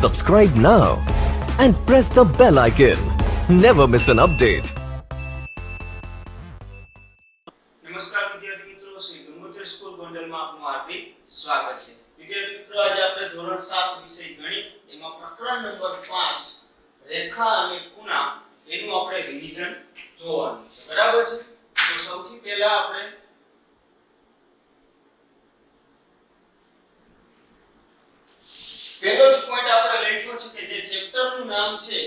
Subscribe now and press the bell icon. Never miss an update. નમસ્કાર વિદ્યાર્થી મિત્રો, Shri Gangotri school ગોંડલમાં આપનું હાર્દિક સ્વાગત છે. વિદ્યાર્થી મિત્રો, આજે આપણે ધોરણ 7 વિષય ગણિત એમાં પ્રકરણ નંબર 5 રેખા અને ખૂણા એનું આપણે રિવિઝન જોવાનું છે. બરાબર છે? તો સૌથી પહેલા આપણે પહેલો જ પોઈન્ટ આપણે લખ્યો છે કે જે ચેપ્ટરનું નામ છે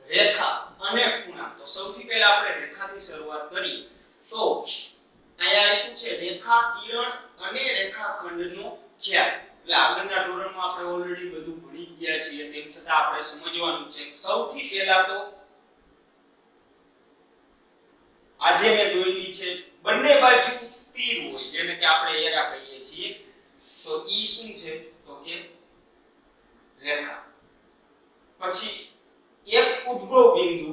રેખા અને ખૂણા. તો સૌથી પહેલા આપણે રેખાથી શરૂઆત કરીએ. તો અહીંયા આપ્યું છે રેખા કિરણ અને રેખાખંડનો ખ્યાલ. એટલે આગળના ધોરણમાં આપણે ઓલરેડી બધું ભણી ગયા છીએ, તેમ છતાં આપણે સમજવાનું છે. સૌથી પહેલા તો આજે મેં દોરેલી છે બંને બાજુ તીર હોય, જેને કે આપણે એરા કહીએ છીએ. તો ઈ શું છે? તો કે રેખા. પછી એક ઉદ્ભવ બિંદુ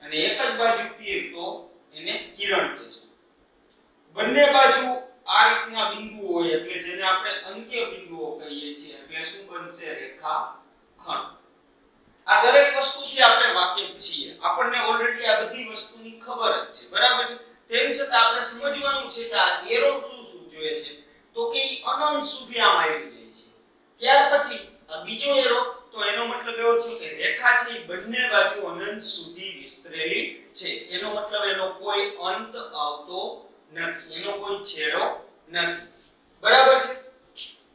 અને એક જ બાજુ તીર, તો એને કિરણ કહીશું. બંને બાજુ આ રીતના બિંદુઓ હોય એટલે જેને આપણે અંત્ય બિંદુઓ કહીએ છીએ, એટલે શું બનશે? રેખાખંડ. આ દરેક વસ્તુથી આપણે વાકેફ છીએ, આપણને ઓલરેડી આ બધી વસ્તુની ખબર જ છે. બરાબર છે? તેમ છતાં આપણે સમજવાનું છે કે આ એરો શું સૂચવે છે. તો કે ઈ અનંત સુધી આમ આવી જાય છે. ત્યાર પછી આ બીજો એરો, તો એનો મતલબ એવો થયો કે રેખા છે એ બંને બાજુ અનંત સુધી વિસ્તરેલી છે. એનો મતલબ એનો કોઈ અંત આવતો નથી, એનો કોઈ છેડો નથી. બરાબર છે?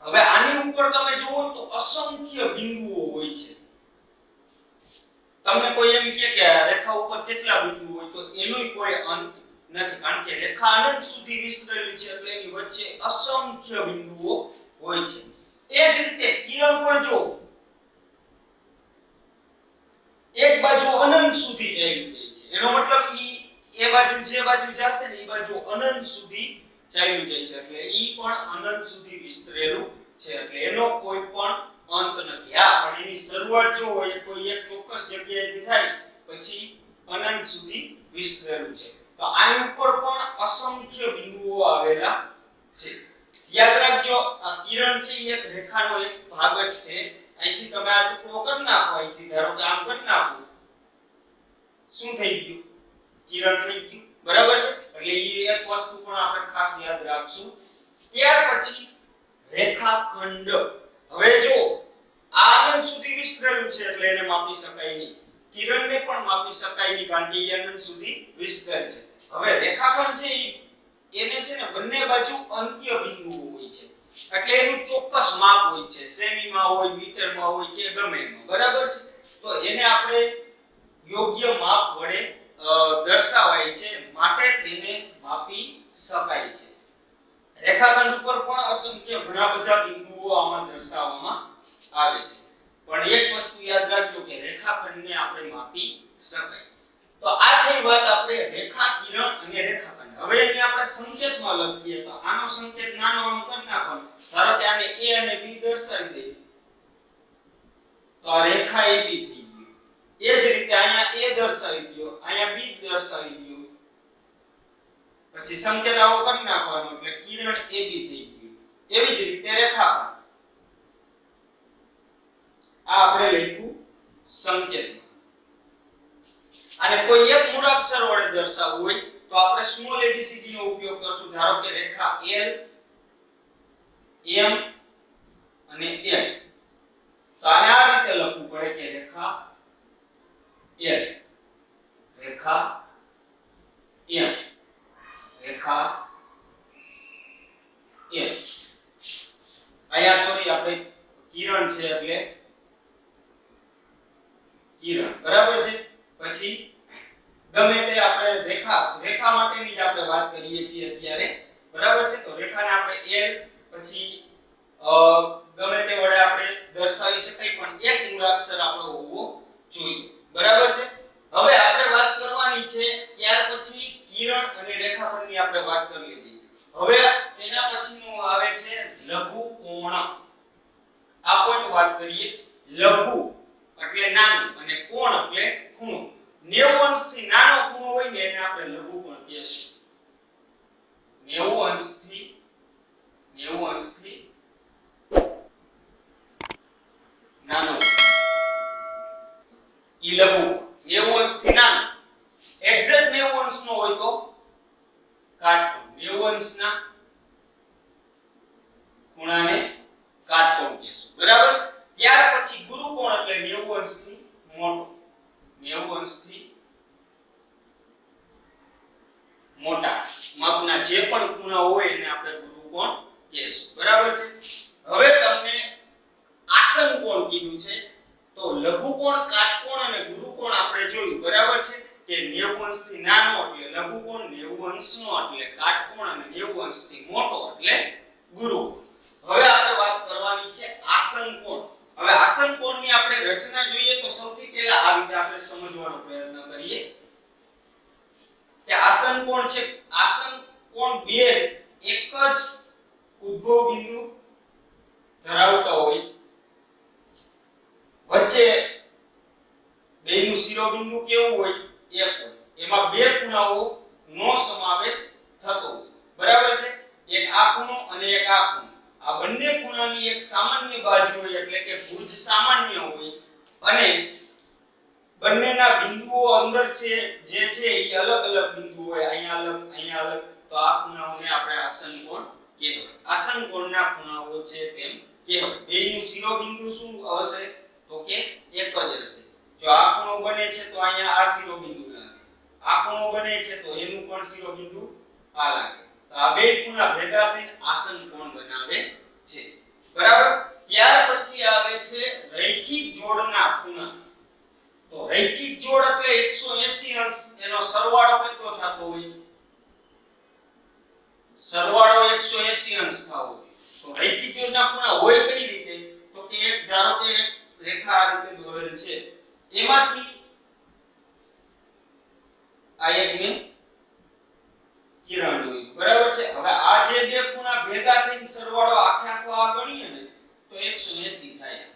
હવે આની ઉપર તમે જુઓ તો અસંખ્ય બિંદુઓ હોય છે. તમને કોઈ એમ કહે કે રેખા ઉપર કેટલા બિંદુ હોય, તો એનોય કોઈ અંત નથી, કારણ કે રેખા અનંત સુધી વિસ્તરેલી છે એટલે એની વચ્ચે અસંખ્ય બિંદુઓ હોય છે. એ જ રીતે કિરણ પણ જો એક બાજુ અનંત સુધી ચાલ્યું જાય છે, એનો મતલબ એ બાજુ જે બાજુ જશે ને એ બાજુ અનંત સુધી ચાલ્યું જાય છે, એટલે ઈ પણ અનંત સુધી વિસ્તરેલું છે, એટલે એનો કોઈ પણ અંત નથી. હા, પણ એની શરૂઆત જો હોય કોઈ એક ચોક્કસ જગ્યાએથી થાય પછી અનંત સુધી વિસ્તરેલું છે. તો આની ઉપર પણ અસંખ્ય બિંદુઓ આવેલા છે. યાદ રાખજો, આ કિરણ છે એક રેખાનો એક ભાગ જ છે. અહીંથી તમે આ ટુકડો કરી નાખો, અહીંથી ધારો કે આમ કરી નાખો, શું થઈ ગયું? કિરણ થઈ ગયું. બરાબર છે? એટલે એ એક વસ્તુ પણ આપણે ખાસ યાદ રાખશું. ત્યાર પછી રેખાખંડ. હવે જો આ અનંત સુધી વિસ્તરેલું છે એટલે એને માપી શકાય નહીં, કિરણને પણ માપી શકાય નહીં, કારણ કે એ અનંત સુધી વિસ્તરેલ છે. હવે રેખાખંડ છે એને છે ને બંને બાજુ અંત્ય બિંદુઓ હોય છે, એટલે એનું ચોક્કસ માપ હોય છે. સેમીમાં હોય, મીટરમાં હોય કે ગમે એમાં. બરાબર છે? તો એને આપણે યોગ્ય માપ વડે દર્શાવાય છે, માટે તેને માપી શકાય છે. રેખાખંડ ઉપર પણ અસંખ્ય ઘણા બધા બિંદુઓ આમાં દર્શાવવામાં આવે છે, પણ એક વસ્તુ યાદ રાખજો કે રેખાખંડને આપણે માપી શકાય. તો આ થઈ વાત આપણે રેખા, કિરણ અને રેખાખંડ. હવે એને આપણે સંકેતમાં લખીએ તો આનો સંકેત નાનો આમ કરી નાખવાનો. ધારો કે આને A અને B દર્શાવી દઈએ તો આ રેખા AB થઈ ગઈ. એ જ રીતે અહીંયા A દર્શાવી દયો, અહીંયા B દર્શાવી દયો, પછી સંકેત આવો કરી નાખવાનો એટલે કિરણ AB થઈ ગયું. એવી જ રીતે રેખાખંડ. આ આપણે લખ્યું સંકેતમાં. અને કોઈ એક મૂળાક્ષર વડે દર્શાવવું હોય તો આપણે સ્મોલ ABCD નો ઉપયોગ કરશું. ધારો કે રેખા L, M અને N. તો આને આ રીતે લખવું પડે કે રેખા L, રેખા M, રેખા M. અહીંયા સોરી આપણે કિરણ છે એટલે કિરણ. બરાબર છે? પછી ગમે તે આપણે રેખા માટેની જ આપણે વાત કરીએ છીએ અત્યારે. બરાબર છે? તો રેખાને આપણે L પછી ગમે તે વડે આપણે દર્શાવી શકાય, પણ એક મૂળાક્ષર આપણો હોવો જોઈએ. બરાબર છે? હવે આપણે વાત કરવાની છે ત્યાર પછી કિરણ અને રેખાખંડની આપણે વાત કરી લીધી. હવે એના પછીનું આવે છે લઘુકોણ. આ પોઈન્ટ વાત કરીએ. લઘુ એટલે નાનું અને કોણ એટલે ખૂણો. 90 અંશથી નાનો ખૂણો હોય ને એને આપણે લઘુકોણ કહીશું. 90 અંશથી 90 અંશના ખૂણાને કાટકોણ કહેશું બરાબર. ત્યાર પછી ગુરુકોણ એટલે 90 અંશથી મોટો, 90 અંશથી મોટા માપના જે પણ ખૂણા હોય એને આપણે ગુરુકોણ કહેશું બરાબર છે. હવે તમને આસન કોણ કીધું છે તો લઘુકોણ, કાટકોણ અને ગુરુકોણ આપણે જોયું બરાબર છે કે 90 અંશથી નાનો એટલે લઘુકોણ, 90 અંશનો એટલે કાટકોણ અને 90 અંશથી મોટો એટલે ગુરુકોણ. હવે આપણે વાત કરવાની છે આસન કોણ. હવે આસન કોણની આપણે રચના જોઈએ તો સૌથી પહેલા આ રીતે આપણે સમજવાનો પ્રયત્ન કરીએ કે આસન કોણ છે. આસન કોણ બે એક જ ઉદ્ભવ બિંદુ ધરાવતા હોય, વચ્ચે બેનું શિરોબિંદુ કેવું હોય? એક હોય. એમાં બે ખૂણાઓ નો સમાવેશ થતો હોય બરાબર છે. એક આ ખૂણો અને એક આ ખૂણો. આ બંને ખૂણાની એક સામાન્ય બાજુ હોય એટલે કે ભુજ સામાન્ય હોય અને બંનેના બિંદુઓ અંદર છે જે છે એ અલગ અલગ બિંદુ હોય, અહીંયા અલગ અહીંયા અલગ. તો આ ખૂણાઓને આપણે આસન કોણ કહેવાય. આસન કોણના ખૂણાઓ છે તેમ કહેવાય. બેનું શિરોબિંદુ શું હશે તો કે એક જ હશે. જો આ ખૂણો બને છે તો અહીંયા આ શિરોબિંદુ લાગે, આ ખૂણો બને છે તો એનું પણ શિરોબિંદુ આ લાગે. તો આ બે ખૂણા ભેગા થઈને આસન કોણ બનાવે છે બરાબર. ત્યાર પછી આવે છે રૈખિક જોડના ખૂણા. તો રૈખિક જોડ એટલે 180 અંશ, એનો સરવાળો કેટલો થતો હોય? સરવાળો 180 અંશ થવો જોઈએ. તો રૈખિક જોડના ખૂણા હોય કઈ રીતે તો કે એક ધારો કે એક રેખા આ રીતે દોરેલ છે, એમાંથી આ એકને કિરણ દોર્યું બરાબર છે. હવે આ જે બે ખૂણા ભેગા થઈને સરવાળો આખે આખો આ ગણીએ ને તો 180 થાય.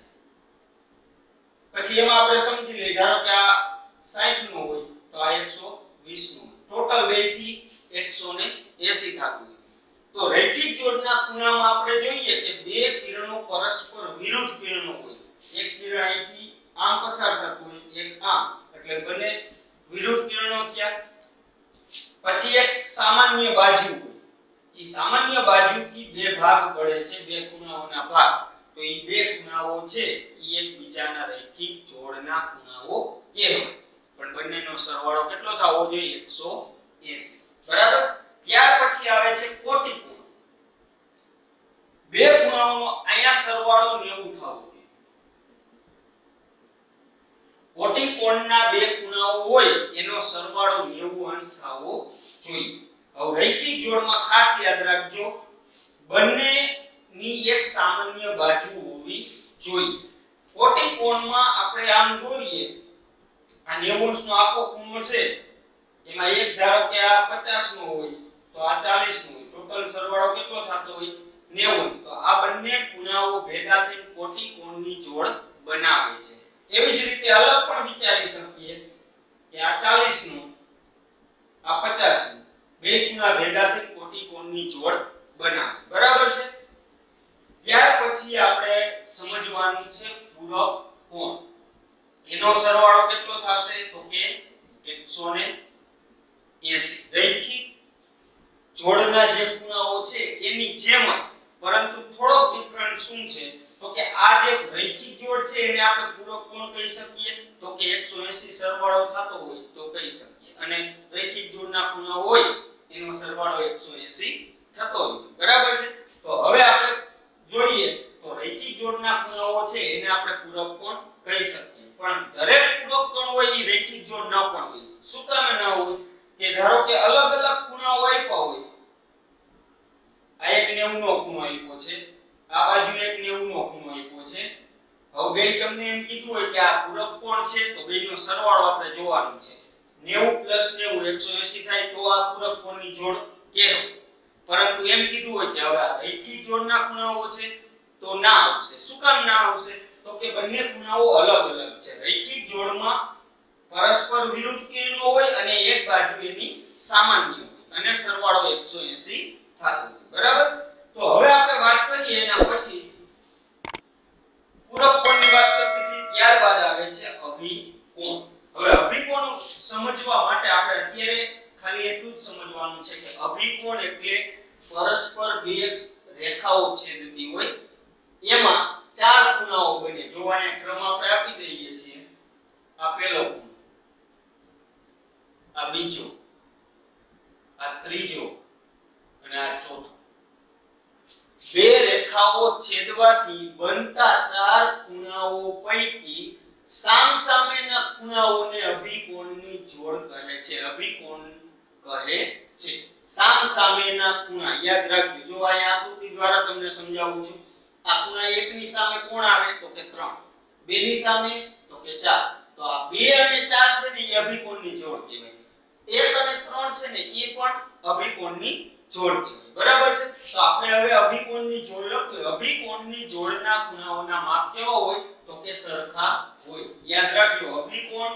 પછી એમાં આપણે સમજી લઈએ ધારો કે આ 60 નો હોય તો આ 120 નો, ટોટલ બે થી 180 થતું હોય. તો રૈખિક જોડના ખૂણામાં આપણે જોઈએ કે બે કિરણો પરસ્પર વિરુદ્ધ કિરણો હોય. એક કિરણ અહીંથી આમ પસાર થતું હોય, એક આમ, એટલે બંને વિરુદ્ધ કિરણો થયા. પછી એક સામાન્ય બાજુ હોય, ઈ સામાન્ય બાજુથી બે ભાગ પડે છે, બે ખૂણાઓના ભાગ. તો ઈ બે ખૂણાઓ છે ઈ એકબીજાના રૈખિક જોડના ખૂણાઓ કહેવાય. પણ બંનેનો સરવાળો કેટલો થવો જોઈએ? 180 બરાબર. ત્યાર પછી આવે છે કોટિકોણ. બે ખૂણાઓનો અહીંયા સરવાળો 90 થવો જોઈએ. કોટિકોણના બે ખૂણાઓ હોય એનો સરવાળો 90 અંશ થવો જોઈએ. હવે રૈખિક જોડમાં ખાસ યાદ રાખજો બંનેની એક સામાન્ય બાજુ હોવી જોઈએ. કોટિકોણમાં આપણે આમ દોરીએ, આ 90 અંશનો આખો ખૂણો છે એમાં એક ધારો કે આ 50 નો હોય તો આ 40 નો હોય, ટોટલ સરવાળો કેટલો થતો હોય? 90. તો આ બંને ખૂણાઓ ભેગા થઈને કોટિકોણની જોડ બનાવે છે. એવી જ રીતે અલગ પણ વિચારી શકીએ કે આ 40 નો આ 50 નો, બે ખૂણા ભેગા થઈને કોટિકોણની જોડ બનાવે બરાબર છે. ત્યાર પછી આપણે સમજવાનું છે પૂરક કોણ. એનો સરવાળો કેટલો થશે તો કે 180. રૈખિક જોડના જે ખૂણાઓ છે એની જેમ જ, પરંતુ થોડો ડિફરન્ટ શું છે તો કે આ જે રૈખિક જોડ છે એને આપણે પૂરક કોણ કહી શકીએ તો કે 180 સરવાળો થતો હોય તો કહી શકીએ, અને રૈખિક જોડના ખૂણા હોય એનો સરવાળો 180 થતો હોય બરાબર છે. તો હવે આપણે જોઈએ તો રૈખિક જોડના ખૂણાઓ છે એને આપણે પૂરક કોણ કહી શકીએ. પણ દરેક પૂરક કોણ હોય એ રૈખિક જોડ ન પણ હોય. શું કામ ન હોય કે ધારો કે અલગ અલગ ખૂણાઓ આપ્યા હોય, આ એક 90 નો ખૂણો આપ્યો છે, આ બાજુ એક 90 નો ખૂણો આપ્યો છે. હવે બે તમને એમ કીધું હોય કે આ પૂરક કોણ છે તો બેનો સરવાળો આપણે જોવાનો છે. 90 + 90 180 થાય તો આ પૂરક કોણની જોડ કહેવાય. પરંતુ એમ કીધું હોય કે હવે આ રૈખિક જોડના ખૂણાઓ છે તો ના આવશે. શું કામ ના આવશે તો કે બંને ખૂણાઓ અલગ અલગ છે. રૈખિક જોડમાં પરસ્પર વિરુદ્ધ કિરણો હોય અને એક બાજુ એની સામાન્ય હોય અને સરવાળો 180 થતો હોય બરાબર. તો હવે આપણે વાત કરીએ એના પછી પૂરક કોણની વાત કરતી હતી, ત્યારબાદ આવે છે અભિકોણ. હવે અભિકોણ સમજવા માટે આપણે અત્યારે ખાલી એટલું જ સમજવાનું છે કે અભિકોણ એટલે પરસ્પર બે રેખાઓ છેદતી હોય એમાં ચાર ખૂણાઓ બને. જો અહીંયા ક્રમ આપણે આપી દઈએ છીએ, આ પહેલો ખૂણો, આ બીજો, આ ત્રીજો અને આ ચોથો. બે રેખાઓ છેદવાથી બનતા ચાર ખૂણાઓ પૈકી સામસામેના ખૂણાઓને અભિકોણની જોડ કહે છે. અભિકોણ કહે છે. સામસામેના ખૂણા યાદ રાખજો. જો અહીંયા આકૃતિ દ્વારા તમને સમજાવું છું. આ ખૂણા 1 ની સામે કોણ આવે તો કે 3, 2 ની સામે તો કે 4. તો આ 2 અને 4 છે ને એ અભિકોણની જોડ કહેવાય. 1 અને 3 છે ને એ પણ અભિકોણની જોડ કહેવાય. બરાબર છે? તો આપણે હવે અભિકોણની જોડ લખીએ. અભિકોણની જોડના ખૂણાઓના માપ કેવા હોય તો કે સરખા હોય. યાદ રાખજો, અભિકોણ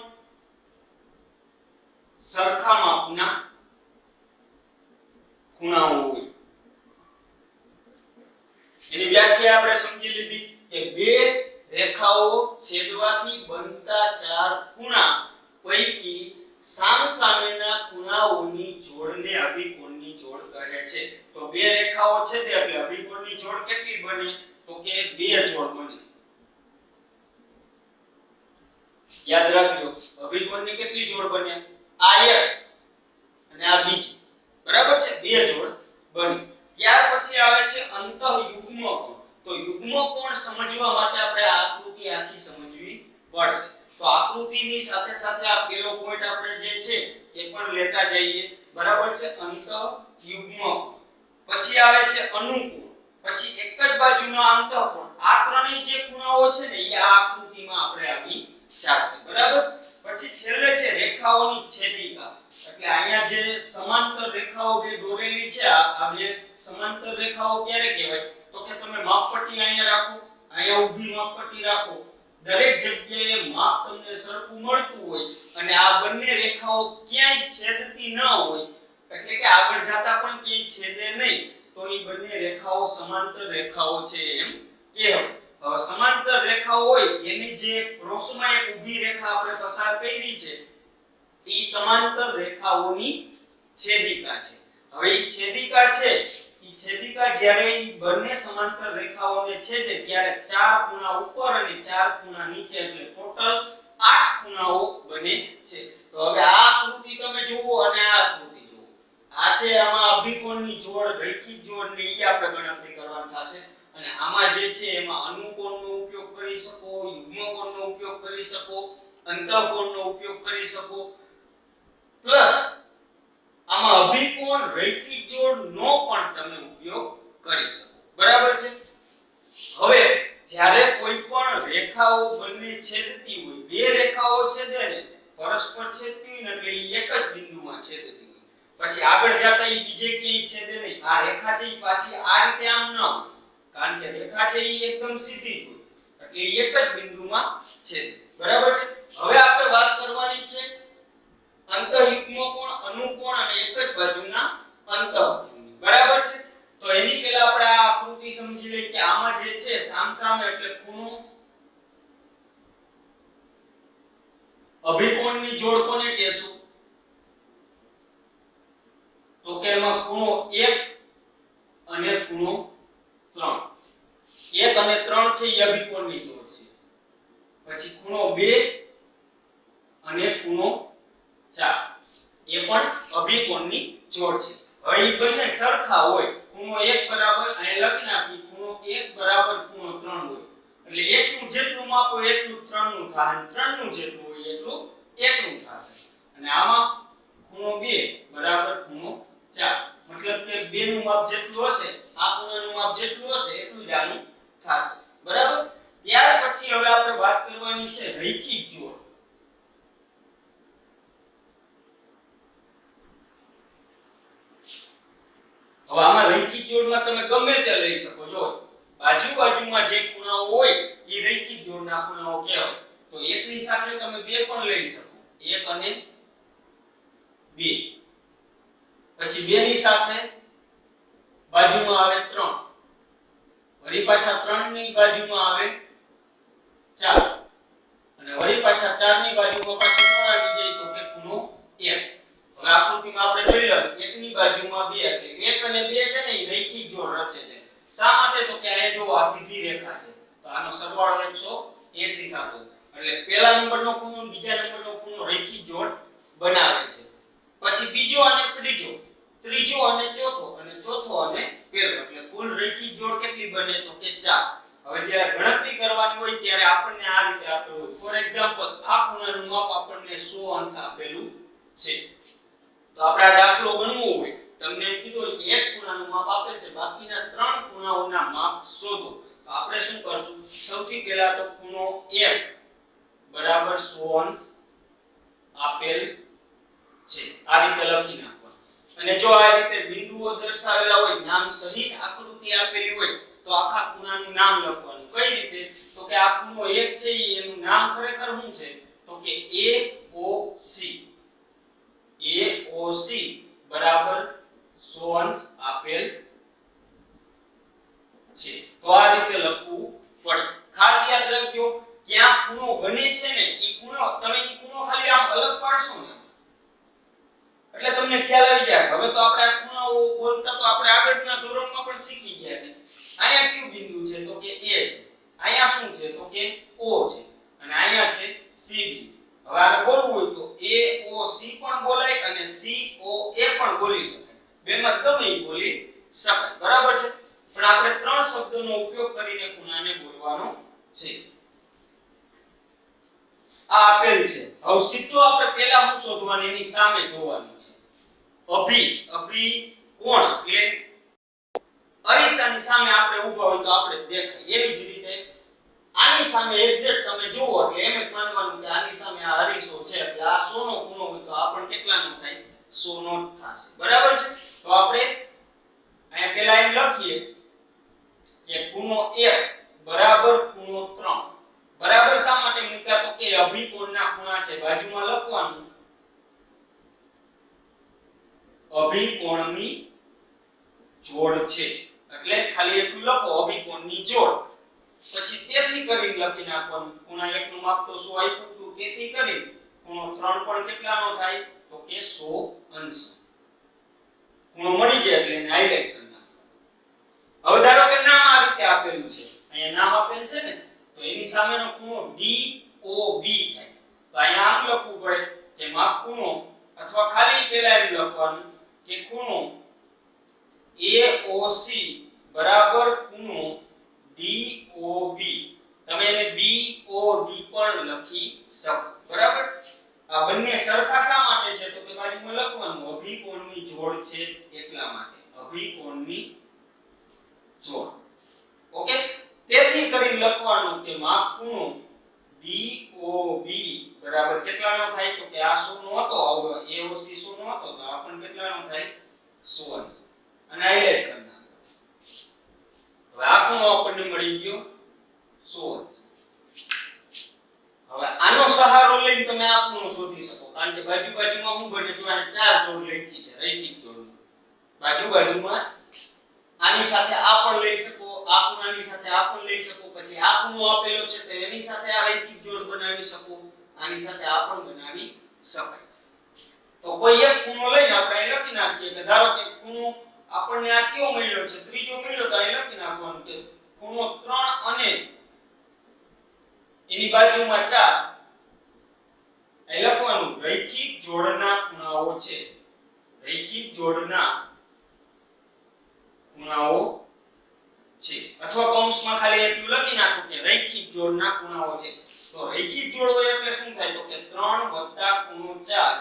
સરખા માપના ખૂણાઓ હોય. એની વ્યાખ્યા આપણે સમજી લીધી કે બે રેખાઓ છેદવાથી બનતા ચાર ખૂણા પૈકી સામસામેના ખૂણાઓની જોડને અભિકોણની જોડ કહે છે. તો બે રેખાઓ છેદે એટલે અભિકોણની જોડ કેટલી બને તો કે બે જોડ બને. યાદ રાખજો, અભિકોણની કેટલી જોડ બને? આ એક અને આ બીજી. બરાબર છે? બે જોડ બને. ત્યાર પછી આવે છે અંતઃયુગ્મ કોણ. તો યુગ્મ કોણ સમજવા માટે આપણે આ આકૃતિ આખી સમજવી પડશે. તો આકૃતિની સાથે સાથે આ પેલો પોઈન્ટ આપણે જે છે એ પણ લેતા જઈએ. બરાબર છે? અંતઃયુગ્મ કોણ. પછી આવે છે અનુકોણ. પછી એક જ બાજુના અંતઃકોણ. આ ત્રણેય જે ખૂણાઓ છે ને એ આ આકૃતિમાં આપણે આવી જશે. બરાબર? પછી છેલ્લે છે રેખાઓની છેદિકા. એટલે અહીંયા જે સમાંતર રેખાઓ બે દોરેલી છે, આ બે સમાંતર રેખાઓ ક્યારે કહેવાય તો કે તમે માપપટ્ટી અહીંયા રાખો, અહીંયા ઊભી માપપટ્ટી રાખો, દરેક જગ્યાએ માપ તમને સરખું મળતું હોય અને આ બંને રેખાઓ ક્યાંય છેદતી ન હોય, એટલે કે આગળ જતા પણ ક્યાંય છેદે નહીં, તો એ બંને રેખાઓ સમાંતર રેખાઓ છે એમ કહેવાય. સમાંતર રેખાઓ હોય એની જે ક્રોસમાં એક ઊભી રેખા આપણે પસાર કરી છે એ સમાંતર રેખાઓની છેદિકા છે. હવે એ છેદિકા છે, એ છેદિકા જ્યારે એ બંને સમાંતર રેખાઓને છેદે ત્યારે ચાર ખૂણા ઉપર અને ચાર ખૂણા નીચે, એટલે ટોટલ 8 ખૂણાઓ બને છે. તો હવે આ આકૃતિ તમે જુઓ અને આ આકૃતિ જુઓ. આ છે આમાં અભિકોણની જોડ, રૈખિક જોડ ને ઈ આપણે ગણતરી કરવાની થશે. અને આમાં જે છે એમાં અનુકોણનો ઉપયોગ કરી શકો, યુગ્મકોણનો ઉપયોગ કરી શકો, અંતઃકોણનો ઉપયોગ કરી શકો, પ્લસ આમાં અભિકોણ, રૈખિક જોડ નો પણ તમે ઉપયોગ કરી શકો. બરાબર છે? હવે જ્યારે કોઈ પણ રેખાઓ બંને છેદતી હોય, બે રેખાઓ છેદે ને પરસ્પર છેદતી હોય ને એટલે એ એક જ બિંદુમાં છેદતી હોય, પછી આગળ જતા એ બીજે ક્યાંય છેદે નહીં. આ રેખા છે એ પાછી આ રીતે આમ ન હોય, કારણ કે રેખા છે એ એકદમ સીધી જ હોય, એટલે એક જ બિંદુમાં છેદે. બરાબર છે? હવે આપણે વાત કરવાની છે અંતઃયુગ્મ કોણ, અનુકોણ અને એક જ બાજુના અંતઃકોણની. બરાબર છે? તો એની પહેલા આપણે આ આકૃતિ સમજી લઈએ કે આમાં જે છે સામસામે એટલે ખૂણો અભિકોણની જોડ કોને કહેશું તો કે એમાં ખૂણો 1 અને ખૂણો 3. 1 અને 3 છે એ અભિકોણની જોડ છે. પછી ખૂણો 2 અને ખૂણો 4 એ પણ અભિકોણની જોડ છે. હવે એ બંને સરખા હોય, ખૂણો 1 બરાબર અહીં લખી નાખી, ખૂણો 1 બરાબર ખૂણો 3 હોય, એટલે 1 નું જેટલું માપ હોય એટલું 3 નું થાય, અને 3 નું જેટલું હોય એટલું 1 નું થશે. અને આમાં ખૂણો 2 બરાબર ખૂણો 4, મતલબ કે 2 નું માપ જેટલું હશે, આ ખૂણાનું માપ જેટલું હશે એટલું જ આનું થશે. બરાબર? ત્યાર પછી હવે આપણે વાત કરવાની છે રૈખિક જોડ. હવે આમાં રૈખિક જોડમાં તમે ગમે તે લઈ શકો. જો બાજુમાં જે ખૂણાઓ હોય એ રૈખિક જોડના ખૂણાઓ કહેવાય. તો 1 ની સાથે તમે 2 પણ લઈ શકો, 1 અને 2. પછી 2 ની સાથે બાજુમાં આવે 3, વળી પાછા 3 ની બાજુમાં આવે 4, અને વળી પાછા 4 ની બાજુમાં પાછું કોણ આવી જાય તો કે ખૂણો 1. હવે આકૃતિમાં આપણે જોઈ લો એકની બાજુમાં 2 એટલે 1 અને 2 છે ને એ રૈખિક જોડ રચે છે. શા માટે? તો કે આ જો આ સીધી રેખા છે તો આનો સરવાળો 180 થતો એટલે પહેલા નંબરનો ખૂણો અને બીજા નંબરનો ખૂણો રૈખિક જોડ બનાવે છે. પછી બીજો અને ત્રીજો અને ચોથો અને પહેલો એટલે કુલ રૈખિક જોડ કેટલી બને તો કે 4. હવે જ્યારે ગણતરી કરવાની હોય ત્યારે આપણને આ રીતે આપેલું હોય. ફોર એક્ઝામ્પલ આ ખૂણાનું માપ આપણને 100 અંશ આપેલું છે. તો આપણે આ દાખલો ગણવો હોય તમને એમ કીધું હોય કે એક ખૂણાનું માપ આપેલ છે બાકીના 3 ખૂણાઓના માપ શોધો. તો આપણે શું કરશું? સૌથી પહેલા તો ખૂણો 1 બરાબર 100 અંશ આપેલ છે આ રીતે લખી નાખવાનું. અને જો આ રીતે બિંદુઓ દર્શાવેલા હોય નામ સહિત આકૃતિ આપેલી હોય તો આખા ખૂણાનું નામ લખવાનું. કઈ રીતે? તો કે આ ખૂણો 1 છે એનું નામ ખરેખર શું છે? તો કે AOC. AOC બરાબર 100 અંશ આપેલ છે. તો આ રીતે લખવું પડે. ખાસ યાદ રાખજો ક્યાં ખૂણો બને છે ને ઈ ખૂણો તમે ઈ ખૂણો ખાલી આમ અલગ પાડશો ને એટલે તમને ખ્યાલ આવી જાય. હવે તો આપણે આ ખૂણાઓ બોલતા તો આપણે આગળના ધોરણમાં પણ શીખી ગયા છે. અહીંયા કયું બિંદુ છે? તો કે A છે. અહીંયા શું છે? તો કે O છે. અને અહીંયા છે C બિંદુ. હવે આને બોલવું હોય તો AOC પણ બોલાય અને COA પણ બોલી શકાય. બેમાં ગમે એ બોલી શકાય. બરાબર છે? પણ આપણે 3 શબ્દોનો ઉપયોગ કરીને ખૂણાને બોલવાનો છે. આ આપેલ છે. હવે સીધો આપણે પહેલા શું શોધવાનું એની સામે જોવાનું છે. અભી કોણ એટલે અરીસાની સામે આપણે ઊભા હોય તો આપણે દેખાય. એવી જ રીતે આની સામે એક્ઝેક્ટ તમે જુઓ એટલે એમ જ માનવાનું કે આની સામે આ અરીસો છે એટલે આ 100 નો ખૂણો હોય તો આ પણ કેટલાનો થાય? 100 નો થશે. બરાબર છે? તો આપણે અહીંયા પહેલા એમ લખીએ કે ખૂણો 1 બરાબર ખૂણો 3. બરાબર શા માટે મૂક્યા? તો કે અભિકોણના ખૂણા છે. બાજુમાં લખવાનું અભિકોણની જોડ છે એટલે ખાલી એટલું લખો અભિકોણની જોડ. પછી તેથી કરીને લખી નાખવાનું ખૂણા 1 નું માપ તો 100 આપ્યું હતું તેથી કરીને ખૂણો 3 પણ કેટલાનો થાય? તો કે 100 અંશ. ખૂણો મળી જાય એટલે એને હાઈલાઈટ કરી નાખવાનું. હવે ધારો કે નામ આ રીતે આપેલું છે. અહીંયા નામ આપેલ છે ને તો એની સામેનો ખૂણો DOB થાય. તો અહીંયા આમ લખવું પડે કે માપ ખૂણો અથવા ખાલી પહેલા એમ લખવાનું કે ખૂણો AOC બરાબર ખૂણો DOB. તમે એને BOD પણ લખી શકો. બરાબર? આ બંને સરખા શા માટે છે? તો કે બાજુમાં લખવાનું અભિકોણની જોડ છે એટલા માટે. અભિકોણની જોડ. ઓકે? તેથી કરીને લખવાનું કે માપ ખૂણો DOB બરાબર કેટલાનો થાય? તો કે આ 100 નો હતો AOC 100 નો હતો તો આ પણ કેટલાનો થાય? 100 અંશ. અને હાઈલાઈટ કરી નાખો. હવે આ ખૂણો આપણને મળી ગયો 100 અંશ. હવે આનો સહારો લઈને તમે આ ખૂણો શોધી શકો કારણ કે બાજુમાં હું બને જો આ 4 જોડ લખી છે રૈખિક જોડ. બાજુમાં આની સાથે આ પણ લઈ શકો, આ ખૂણાની સાથે આ પણ લઈ શકો, પછી આ ખૂણો આપેલો છે તો એની સાથે આ રૈખિક જોડ બનાવી શકો, આની સાથે આ પણ બનાવી શકાય. તો કોઈ એક ખૂણો લઈને આપણે અહીં લખી નાખીએ કે ધારો કે ખૂણો આપણને આ કયો મળ્યો છે? ત્રીજો મળ્યો તો અહીં લખી નાખવાનું કે ખૂણો 3 અને એની બાજુમાં 4. અહીં લખવાનું રૈખિક જોડના ખૂણાઓ છે. રૈખિક જોડના ખૂણાઓ છે અથવા કૌંસમાં ખાલી એટલું લખી નાખો કે રૈખિક જોડના ખૂણાઓ છે. તો રૈખિક જોડ હોય એટલે શું થાય? તો કે 3 ખૂણો 4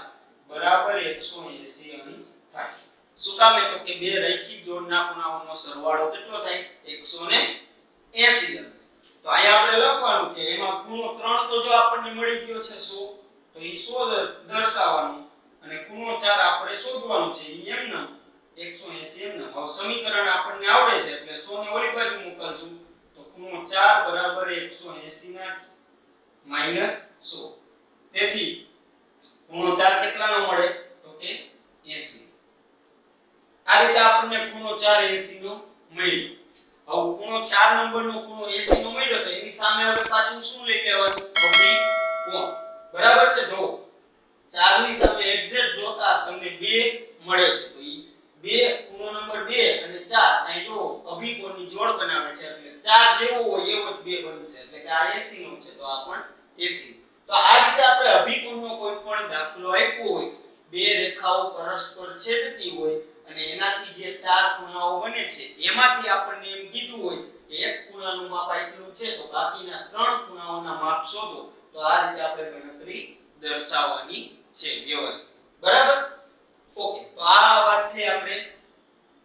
બરાબર 180 અંશ થાય. શું કામ? તો કે બે રૈખિક જોડના ખૂણાઓનો સરવાળો કેટલો થાય? 180 અંશ. તો અહીંયા આપણે લખવાનું કે એમાં ખૂણો 3 તો જો આપણને મળી ગયો છે 100 તો એ 100 દર્શાવવાનું અને ખૂણો 4 આપણે શોધવાનું છે ઈ એમ ના 180 એમ ના. હવે સમીકરણ આપણને આવડે છે એટલે 100 ને ઓલી બાજુ મોકલશું તો ખૂણો 4 બરાબર 180 ના -100. તેથી ખૂણો 4 કેટલાનો મળે? તો કે 80. આ રીતે આપણને ખૂણો 4 80 નો મળ્યો. હવે ખૂણો 4 નંબરનો ખૂણો 80 નો મળ્યો તો એની સામે હવે પાછું શું લઈ લેવાનું? અભિકોણ. બરાબર છે? જો 4 ની સામે એક્ઝેક્ટ જોતા તમને 2 મળે છે. તો ઈ 2 ખૂણો નંબર 2 અને 4 અહીં જો અભિકોણની જોડ બનાવે છે એટલે 4 જેવો હોય એવો જ 2 બનશે એટલે કે આ 80 નો છે તો આ પણ 80. તો આ રીતે આપણે અભિકોણનો કોઈ પણ દાખલો આપ્યો હોય, બે રેખાઓ પરસ્પર છેદતી હોય અને એનાથી જે 4 ખૂણાઓ બને છે એમાંથી આપણને એમ કીધું હોય કે એક ખૂણાનું માપ આટલું છે તો બાકીના 3 ખૂણાઓના માપ શોધો. તો આ રીતે આપણે ગણતરી દર્શાવવાની છે વ્યવસ્થિત. બરાબર? ઓકે. તો આ વાત થઈ આપણે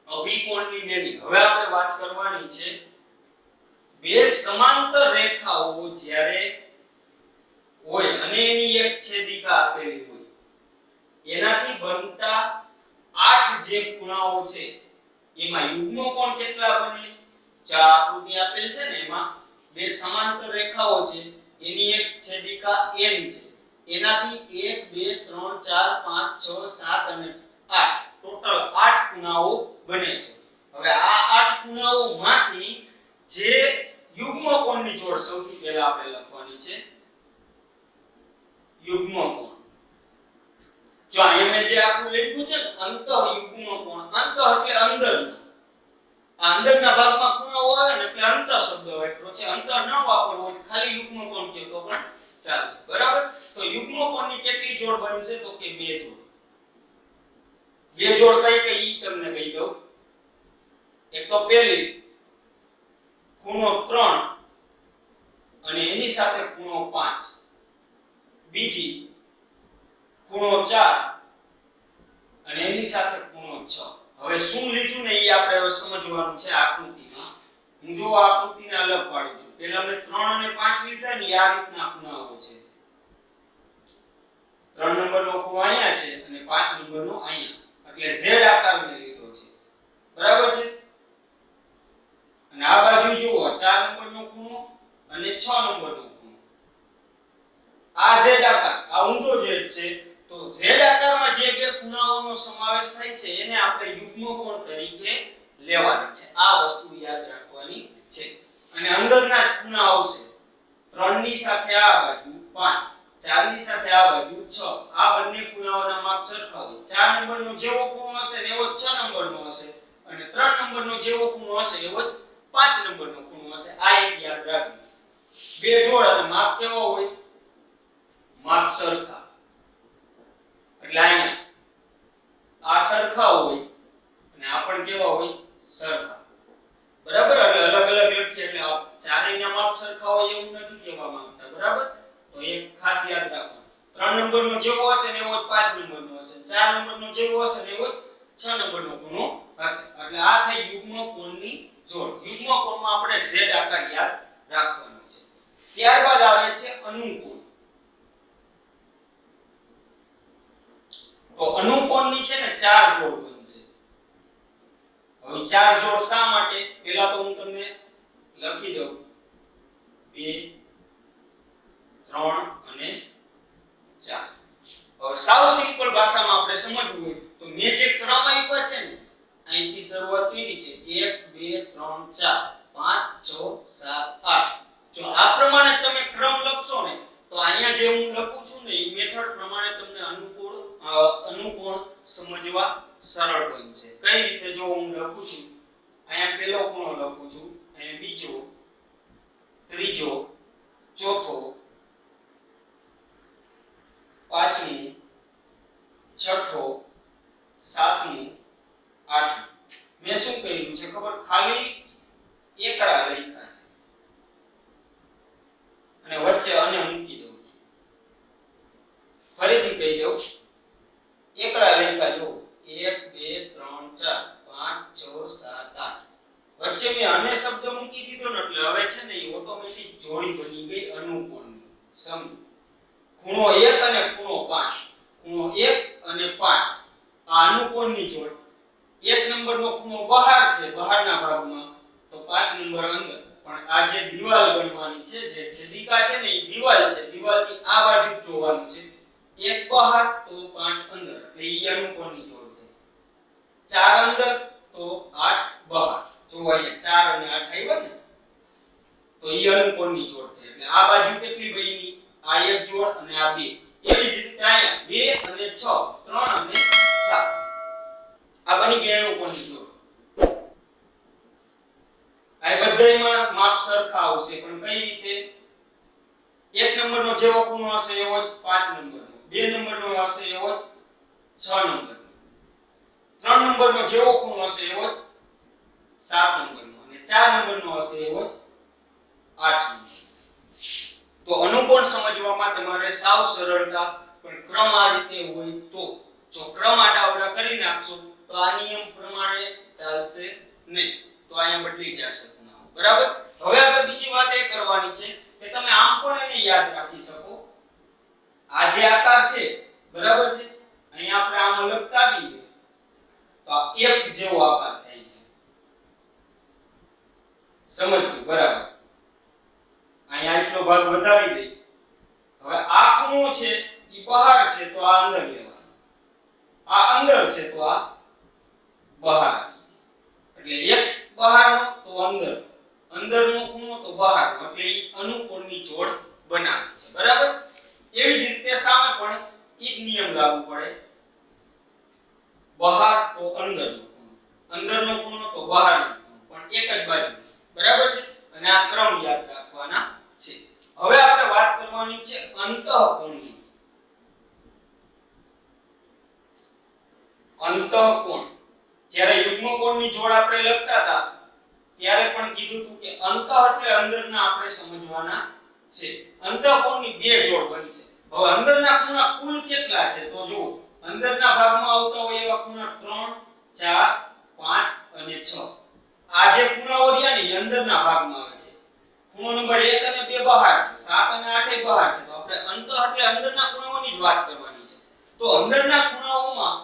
અભિકોણની નેની. હવે આપણે વાત કરવાની છે બે સમાંતર રેખાઓ જ્યારે હોય અને એની એક છેદિકા આપેલી હોય એનાથી બનતા 8 જે ખૂણાઓ છે એમાં યુગ્મ કોણ કેટલા બને? જે આકૃતિ આપેલ છે ને એમાં બે સમાંતર રેખાઓ છે એની એક છેદિકા n છે. એનાથી 1 2 3 4 5 6 7 અને 8 ટોટલ 8 ખૂણાઓ બને છે. હવે આ 8 ખૂણાઓમાંથી જે યુગ્મ કોણની જોડ સૌથી પહેલા આપણે લખવાની છે યુગ્મ કોણ. જો અહીંયા મેં જે આખું લખ્યું છે અંતઃ યુગ્મ કોણ, અંતઃ એટલે અંદરના. આ અંદરના ભાગમાં ખૂણાઓ આવે ને એટલે અંતઃ શબ્દ વાપરો છે. અંતઃ ન વાપરવો હોય ખાલી યુગ્મ કોણ કહો તો પણ ચાલશે. બરાબર? તો યુગ્મ કોણની કેટલી જોડ બનશે તો કે 2 જોડ. 2 જોડ કઈ કઈ ઈ તમને કહી દઉં. એક તો પહેલી ખૂણો 3 અને એની સાથે ખૂણો 5. બીજી ખૂણો 4 અને એની સાથે ખૂણો 6. હવે શું લીધું ને એ આપણે હવે સમજવાનું છે આકૃતિમાં. હું જો આકૃતિને અલગ પાડું છું. પહેલા મેં 3 અને 5 લીધા ને આ રીતના ખૂણાઓ છે. 3 નંબરનો ખૂણો અહીંયા છે અને 5 નંબરનો અહીંયા. એટલે Z આકારને લીધો છે. બરાબર છે? અને આ બાજુ જુઓ 4 નંબરનો ખૂણો અને 6 નંબરનો ખૂણો. આ Z આકાર, આ ઊંધો Z છે. તો Z આકારમાં જે બે ખૂણાઓનો સમાવેશ થાય છે એને આપણે યુગ્મ કોણ તરીકે લેવાના છે. આ વસ્તુ યાદ રાખવાની છે. અને અંદરના જ ખૂણા આવશે. 3 ની સાથે આ બાજુ 5, 4 ની સાથે આ બાજુ 6. આ બંને ખૂણાઓના માપ સરખા હોય. 4 નંબરનો જેવો ખૂણો હશે ને એવો જ 6 નંબરનો હશે અને 3 નંબરનો જેવો ખૂણો હશે એવો જ 5 નંબરનો ખૂણો હશે. આ એક યાદ રાખજો. બે જોડ અને માપ કેવો હોય? માપ સરખા. એટલે અહીંયા આ સરખા હોય અને આ પણ કેવા હોય? સરખા. બરાબર? એટલે અલગ અલગ લખીએ એટલે ચારેયના માપ સરખા હોય એવું નથી કહેવા માંગતા. બરાબર? તો એક ખાસ યાદ રાખો. 3 નંબરનો જેવો હશે ને એવો જ 5 નંબરનો હશે. 4 નંબરનો જેવો હશે ને એવો જ 6 નંબરનો ખૂણો હશે. એટલે આ થઈ યુગ્મ કોણની જોડ. યુગ્મ કોણમાં આપણે Z આકાર યાદ રાખવાનો છે. ત્યારબાદ આવે છે અનુકોણ. તો અનુકોણની છે ને 4 જોડ બનશે. હવે 4 જોડ શા માટે? પહેલા તો હું તમને લખી દઉં. 2 3 અને 4. હવે સાવ સિમ્પલ ભાષામાં આપણે સમજવું હોય તો મેં જે ક્રમ આપ્યો છે ને અહીંથી શરૂઆત કરી છે 1 2 3 4 5 6 7 8. જો આ પ્રમાણે તમે ક્રમ લખશો ને તો અહીંયા જે હું લખું છું ને એ મેથડ પ્રમાણે તમને અનુકોણ સમજવા સરળ બનશે. કઈ રીતે? જો હું લખું છું અહીંયા પહેલો ખૂણો લખું છું, અહીંયા બીજો, ત્રીજો, ચોથો, પાંચમું, છઠ્ઠો, સાતમું, આઠમું. મેં શું કર્યું છે ખબર? ખાલી એકડા લખ્યા છે અને વચ્ચે અને મૂકી દઉં છું. ફરીથી કહી દઉં. એકડા લખ્યા જો 1 2 3 4 5 6 7 8. વચ્ચે મેં અને શબ્દ મૂકી દીધો ને એટલે હવે છે ને એ ઓટોમેટિક જોડી બની ગઈ અનુકોણની. સમજો. ખૂણો 1 અને ખૂણો 5. ખૂણો 1 અને 5 આ અનુકોણની જોડ. 1 નંબરનો ખૂણો બહાર છે, બહારના ભાગમાં, તો 5 નંબર અંદર. પણ આ જે દીવાલ બનવાની છે, જે છેદિકા છે ને એ દીવાલ છે. દીવાલની આ બાજુ જોવાનું છે. 1 બહાર તો 5 અંદર. એટલે ઈ અનુકોણની જોડ થઈ. 4 અંદર તો 8 બહાર. જો અહીંયા 4 અને 8 આવ્યા ને તો ઈ અનુકોણની જોડ થઈ. એટલે આ બાજુ કેટલી બની? આ એક જોડ અને આ બે. એવી જ રીતે અહીંયા 2 અને 6 3 અને 7 આ બની ગયા એનું કોણની જોડ આ બધાયમાં માપ સરખા આવશે પણ કઈ રીતે 1 નંબરનો જેવો ખૂણો હશે એવો જ 5 નંબરનો 2 નંબરનો હશે એવો જ 6 નંબરનો 3 નંબરનો જેવો ખૂણો હશે એવો જ 7 નંબરનો અને 4 નંબરનો હશે એવો જ 8 નંબર તો અનુકોણ સમજવામાં તમારે સાવ સરળતા પણ ક્રમ આ રીતે હોય તો જો ક્રમ આડાઅવળા કરી નાખશો તો આ નિયમ પ્રમાણે ચાલશે નહીં તો અહીંયા બદલી જશે ખૂણાઓ બરાબર હવે આપણે બીજી વાત એ કરવાની છે કે તમે આમ પણ એને યાદ રાખી શકો આ જે આકાર છે બરાબર છે અહીંયા આપણે આમ લખતા આવીએ તો આ એક જેવો આકાર થાય છે સમજજો બરાબર અહીંયા એટલો ભાગ વધારી દે હવે આ ખૂણો છે ઈ બહાર છે તો આ અંદર લેવાનો આ અંદર છે તો આ બહાર એટલે એક બહારનો તો અંદર અંદરનો ખૂણો તો બહારનો એટલે ઈ અનુકોણની જોડ બનાવે છે બરાબર એવી જ રીતે સામે પણ ઈ જ નિયમ લાગુ પડે બહાર તો અંદરનો ખૂણો તો બહારનો ખૂણો પણ એક જ બાજુ બરાબર છે અને આ ક્રમ યાદ રાખવાના છે હવે આપણે વાત કરવાની છે અંતઃકોણની અંતઃકોણ જ્યારે યુગ્મ કોણની જોડ આપણે લખતા હતા ત્યારે પણ કીધું હતું કે અંતઃ એટલે અંદરના આપણે સમજવાના છે અંતઃકોણની બે જોડ બનશે હવે અંદરના ખૂણા કુલ કેટલા છે તો જો અંદરના ભાગમાં આવતા હોય એવા ખૂણા 3 4 5 અને 6 આ જે ખૂણાઓ રહ્યા ને એ અંદરના ભાગમાં આવે છે ખૂણો નંબર 1 અને 2 બહાર છે 7 અને 8 એ બહાર છે તો આપણે અંતઃ એટલે અંદરના ખૂણાઓની જ વાત કરવાની છે તો અંદરના ખૂણાઓમાં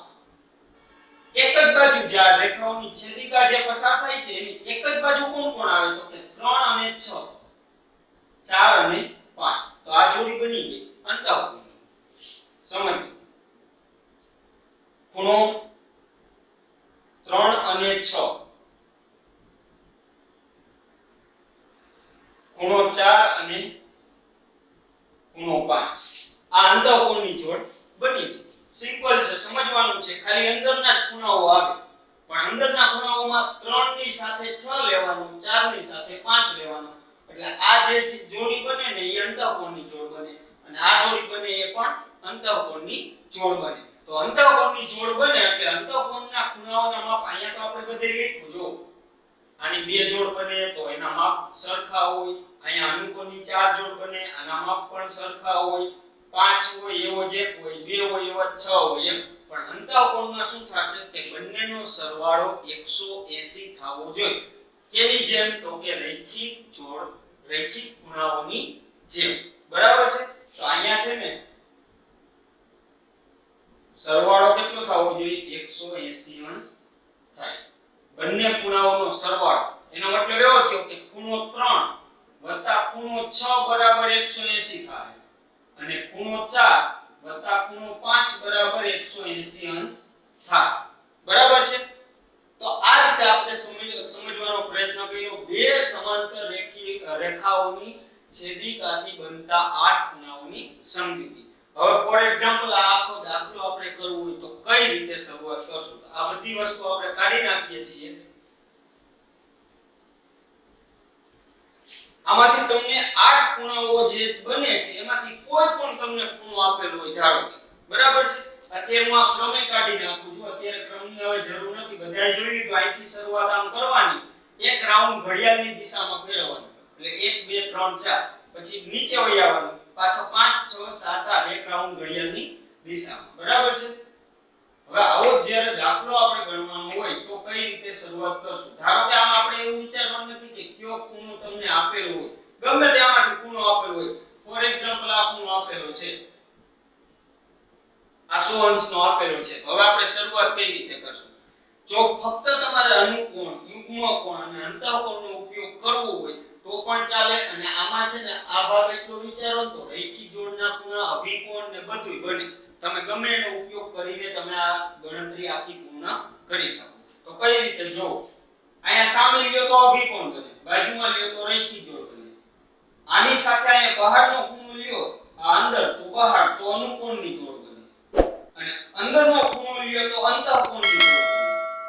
એક જ બાજુ જે આ રેખાઓની છેદિકા જે પસાર થાય છે એની એક જ બાજુ કોણ આવે તો કે 3 અને 6 4 અને 5 તો આ જોડી બની ગઈ અંતઃકોણ સમજો ખૂણો 3 અને 6 ખૂણો 4 અને ખૂણો 5 આ અંતઃકોણની જોડ બની ગઈ સિમ્પલ છે સમજવાનું છે ખાલી અંદરના જ ખૂણાઓ આવે પણ અંદરના ખૂણાઓમાં 3 ની સાથે 6 લેવાનું 4 ની સાથે 5 લેવાનું એટલે આ જે જોડી બને ને એ અંતઃકોણની જોડ બને અને આ જોડી બને એ પણ અંતઃકોણની જોડ બને તો અંતઃકોણની જોડ બને એટલે અંતઃકોણના ખૂણાઓના માપ અહીંયા તો આપણે બધે લખ્યું જો આની બે જોડ બને તો એના માપ સરખા હોય અહીંયા અનુકોણની ચાર જોડ બને આના માપ પણ સરખા હોય 5 હોય એવો જ એક હોય 2 હોય એવો 6 હોય એમ પણ અંતઃકોણમાં શું થશે કે બંનેનો સરવાળો 180 થવો જોઈએ કેની જેમ તો કે રૈખિક જોડ રૈખિક ખૂણાઓની જેમ બરાબર છે તો અહીંયા છે ને સરવાળો કેટલો થવો જોઈએ 180 અંશ થાય બંને ખૂણાઓનો સરવાળો એનો મતલબ એવો થયો કે ખૂણો 3 વત્તા ખૂણો 6 બરાબર 180 થાય અને ખૂણો 4 વત્તા ખૂણો 5 બરાબર 180 અંશ થાય બરાબર છે તો આ રીતે આપણે સમજવાનો પ્રયત્ન કર્યો બે સમાંતર રેખાઓની છેદિકાથી બનતા 8 ખૂણાઓની સમજૂતી હવે ફોર એક્ઝામ્પલ આ આખો દાખલો આપણે કરવો હોય તો કઈ રીતે શરૂઆત કરશું આ બધી વસ્તુ આપણે કાઢી નાખીએ છીએ આમાંથી તમને 8 ખૂણાઓ જે બને છે એમાંથી કોઈ પણ તમને ખૂણો આપેલો હોય ધારો કે બરાબર છે અત્યારે હું આ ક્રમે કાઢી નાખું છું અત્યારે ક્રમની હવે જરૂર નથી બધાએ જોઈ લીધું અહીંથી શરૂઆત આમ કરવાની એક રાઉન્ડ ઘડિયાળની દિશામાં ફેરવવાનું એટલે 1 2 3 4 પછી નીચે વહી આવવાનું પાછો 5 6 7 8 એક રાઉન્ડ ઘડિયાળની દિશામાં બરાબર છે હવે આવો જ્યારે દાખલો આપણે ગણવાનો હોય તો કઈ રીતે શરૂઆત કરશું ધારો કે આમ આપણે એવું વિચારવાનું નથી કે કયો ખૂણો તમને આપેલો હોય ગમે તેમાંથી ખૂણો આપેલો હોય ફોર એક્ઝામ્પલ આ ખૂણો આપેલો છે આ 100 અંશનો આપેલો છે હવે આપણે શરૂઆત કઈ રીતે કરશું જો ફક્ત તમારે અનુકોણ યુગ્મ કોણ અને અંતઃકોણનો ઉપયોગ કરવો હોય તો પણ ચાલે અને આમાં છે ને આ ભાગ એટલો વિચારો તો રૈખિક જોડના ખૂણા અભિકોણ ને બધું બને તમે ગમે એનો ઉપયોગ કરીને તમે આ ગણતરી આખી પૂર્ણ કરી શકો તો કઈ રીતે જો અહીંયા સામે લ્યો તો અભિકોણ બને બાજુમાં લ્યો તો રૈખિક જોડ બને આની સાથે અહીંયા બહારનો ખૂણો લ્યો આ અંદર તો બહાર તો અનુકોણની જોડ બને અને અંદરનો ખૂણો લ્યો તો અંતઃકોણની જોડ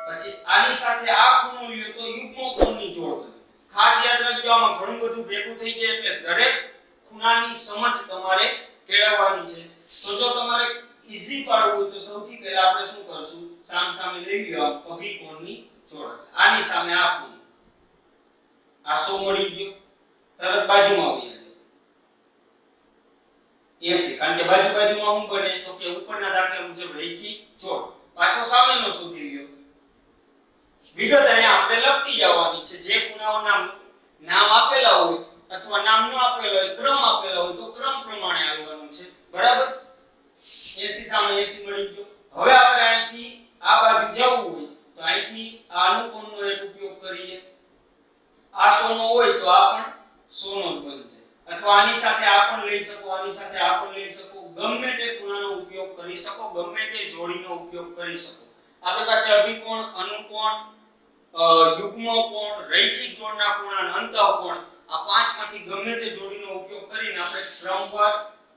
બને પછી આની સાથે આ ખૂણો લ્યો તો યુગ્મકોણની જોડ બને ખાસ યાદ રાખજો આમાં ઘણું બધું ભેગું થઈ જાય એટલે દરેક ખૂણાની સમજ તમારે કેળવવાની છે તો જો તમારે ઈઝી પાડવું હોય તો સૌથી પહેલા આપણે શું કરશું સામ લઈ લ્યો અભિકોણની જોડ આની સામે આ ખૂણો આ 100 મળી ગયો તરત બાજુમાં આવી જાય 80 કારણ કે બાજુમાં શું બને તો કે ઉપરના દાખલા મુજબ રેખી જોડ પાછો સામેનો શોધી લ્યો વિગત અહીંયા આપણે લખતી જવાની છે જે ખૂણાઓના નામ આપેલા હોય અથવા નામ ન આપેલા હોય ક્રમ આપેલા હોય તો ક્રમ પ્રમાણે આવવાનું છે બરાબર 80 સામે 80 મળી ગયો હવે આપણે અહીંથી આ બાજુ જવું હોય તો અહીંથી આ અનુકોણનો એક ઉપયોગ કરીએ આ 100 નો હોય તો આ પણ 100 નો જ બનશે અથવા આની સાથે આ પણ લઈ શકો આની સાથે આ પણ લઈ શકો ગમે તે ખૂણાનો ઉપયોગ કરી શકો ગમે તે જોડીનો ઉપયોગ કરી શકો આપણી પાસે અભિકોણ અનુકોણ યુગ્મકોણ રૈખિક જોડના ખૂણા અને અંતઃકોણ આ પાંચમાંથી ગમે તે જોડીનો ઉપયોગ કરીને આપણે ક્રમવાર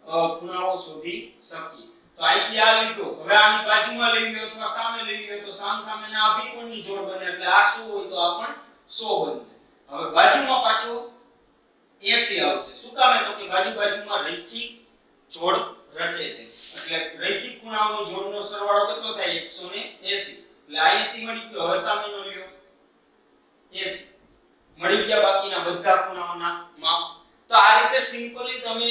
ખૂણાઓ શોધી શકીએ તો અહીંથી આ લીધો હવે આની બાજુમાં લઈ લ્યો અથવા સામે લઈ લ્યો તો સામેના અભિકોણની જોડ બને એટલે આ 100 હોય તો આ પણ 100 બનશે હવે બાજુમાં પાછો 80 આવશે શું કામ તો કે બાજુમાં રૈખિક જોડ રચે છે એટલે રૈખિક ખૂણાઓની જોડનો સરવાળો કેટલો થાય 180 એટલે આ 80 મળી ગયો હવે સામેનો લ્યો 80 મળી ગયા બાકીના બધા ખૂણાઓના માપ તો આ રીતે સિમ્પલી તમે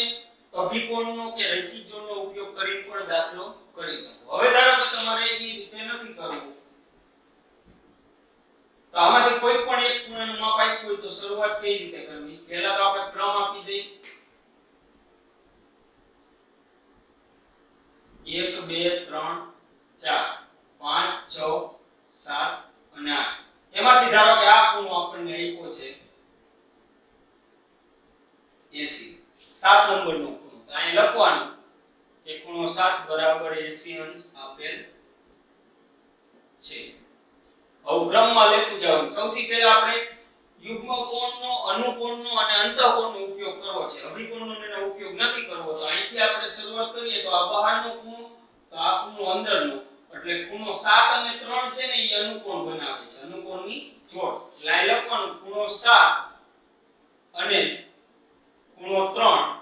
અભિકોણનો કે રૈખિક જોડનો ઉપયોગ કરીને પણ દાખલો કરી શકો હવે ધારો કે તમારે એ રીતે નથી કરવું તો આમાંથી કોઈ પણ એક ખૂણાનું માપ આપ્યું હોય તો શરૂઆત કઈ રીતે કરવી પહેલા તો આપણે ક્રમ આપી દઈએ 1 2 3 4 5 6 7 અને 8 એમાંથી ધારો કે આ ખૂણો આપણને આપ્યો છે 80 7 નંબરનો ખૂણો તો અહીં લખવાનું કે ખૂણો 7 બરાબર 80 અંશ આપેલ છે હવે ક્રમમાં લેતું જાવ સૌથી પહેલા આપણે યુગ્મકોણનો અનુકોણનો અને અંતઃકોણનો ઉપયોગ કરવો છે અભિકોણનો એનો ઉપયોગ નથી કરવો તો અહીંથી આપણે શરૂઆત કરીએ તો આ બહારનો ખૂણો તો આ ખૂણો અંદરનો એટલે ખૂણો 7 અને 3 છે ને એ અનુકોણ બનાવે છે અનુકોણની જોડ એટલે અહીં લખવાનું ખૂણો 7 અને ખૂણો 3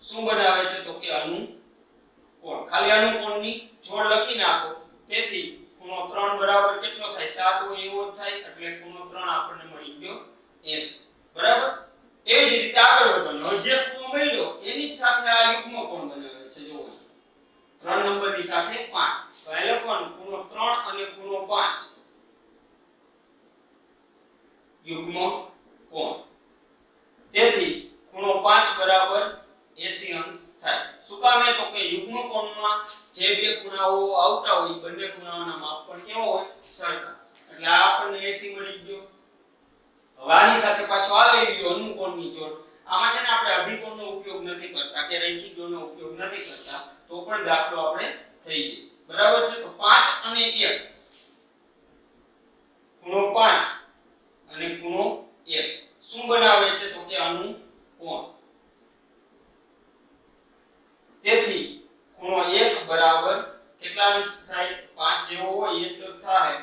શું બનાવે છે તો કે અનુકોણ ખાલી અનુકોણની જોડ લખી નાખો તેથી ખૂણો 3 બરાબર કેટલો થાય 7 હોય એવો જ થાય એટલે ખૂણો 3 આપણને મળી ગયો 80 બરાબર એવી જ રીતે આગળ વધવાનું હવે જે ખૂણો મળ્યો એની જ સાથે આ યુગ્મકોણ બનાવે છે જો 3 નંબરની સાથે 5 તો આ લખવાનું ખૂણો 3 અને ખૂણો 5 યુગ્મકોણ તેથી ખૂણો 5 બરાબર 80 અંશ થાય શું કામ તો કે યુગ્મકોણમાં જે બે ખૂણાઓ આવતા હોય બંને ખૂણાઓના માપ પણ કેવો હોય સરખા એટલે આ આપણને 80 મળી ગયો હવે આની સાથે પાછો આ લઈ લ્યો અનુકોણની જોડ આમાં છે ને આપણે અભિકોણનો ઉપયોગ નથી કરતા કે રૈખિક જોડનો ઉપયોગ નથી કરતા તો પણ દાખલો આપણે થઈ ગયો બરાબર છે તો 5 અને 1 ખૂણો 5 અને ખૂણો 1 શું બનાવે છે તો કે અનુકોણ તેથી ખૂણો 1 બરાબર કેટલા અંશ થાય 5 જેવો હોય એટલો જ થાય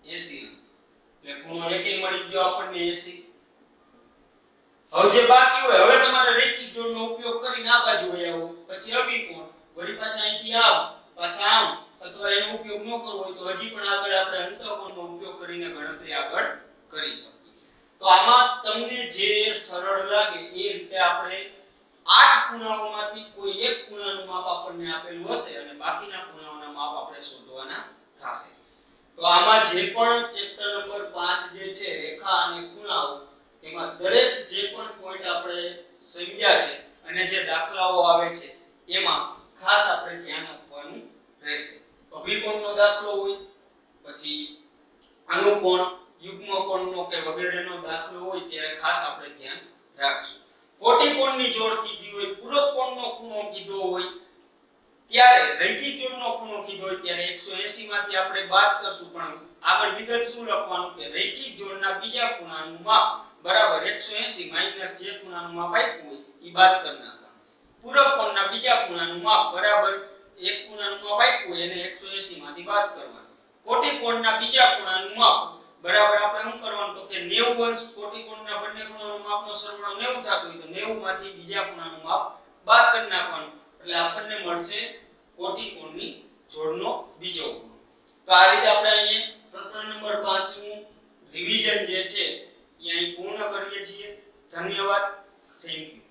80 એટલે ખૂણો 1 મળી ગયો આપણને 80 હવે જે બાકી હોય હવે તમારે રૈખિક જોડનો ઉપયોગ કરીને આ બાજુ વહી આવો પછી અભિકોણ વળી પાછા અહીંથી આવ પાછા આમ અથવા એનો ઉપયોગ ન કરવો હોય તો હજી પણ આગળ આપણે અંતઃકોણનો ઉપયોગ કરીને ગણતરી આગળ કરી શકીએ તો આમાં તમને જે સરળ લાગે એ રીતે આપણે 8 ખૂણાઓમાંથી કોઈ એક ખૂણાનું માપ આપણને આપેલું હશે અને બાકીના ખૂણાઓના માપ આપણે શોધવાના થશે તો આમાં જે પણ ચેપ્ટર નંબર 5 જે છે રેખા અને ખૂણાઓ એમાં દરેક જે પણ પોઈન્ટ આપણે સમજ્યા છે અને જે દાખલાઓ આવે છે એમાં ખાસ આપણે ધ્યાન આપવાનું રહેશે અભિકોણનો દાખલો હોય પછી અનુકોણ યુગ્મકોણનો કે વગેરેનો દાખલો હોય ત્યારે ખાસ આપણે ધ્યાન રાખશું કોટિકોણની જોડ કીધી હોય પૂરક કોણનો ખૂણો કીધો હોય ત્યારે રૈખિક જોડનો ખૂણો કીધો હોય ત્યારે 180 માંથી આપણે બાદ કરશું પણ આગળ વિગત શું લખવાનું કે રૈખિક જોડના બીજા ખૂણાનું માપ બરાબર 180 માઈનસ જે ખૂણાનું માપ આપ્યું હોય એ બાદ કરી નાખવાનું પૂરક કોણના બીજા ખૂણાનું માપ બરાબર એક ખૂણાનું માપ આપ્યું એને 180 માંથી બાદ કરવાનું. કોટી કોણના બીજા ખૂણાનું માપ બરાબર આપણે શું કરવાનું તો કે 90 અંશ કોટી કોણના બંને ખૂણાના માપનો સરવાળો 90 થતો હોય તો 90 માંથી બીજા ખૂણાનું માપ બાદ કરી નાખવાનું એટલે આપણને મળશે કોટી કોણની જોડનો બીજો ખૂણો. તો આ રીતે આપણે અહીંયા પ્રકરણ નંબર 5 નું રિવિઝન જે છે એ અહીં પૂર્ણ કરીએ છીએ. ધન્યવાદ. Thank you.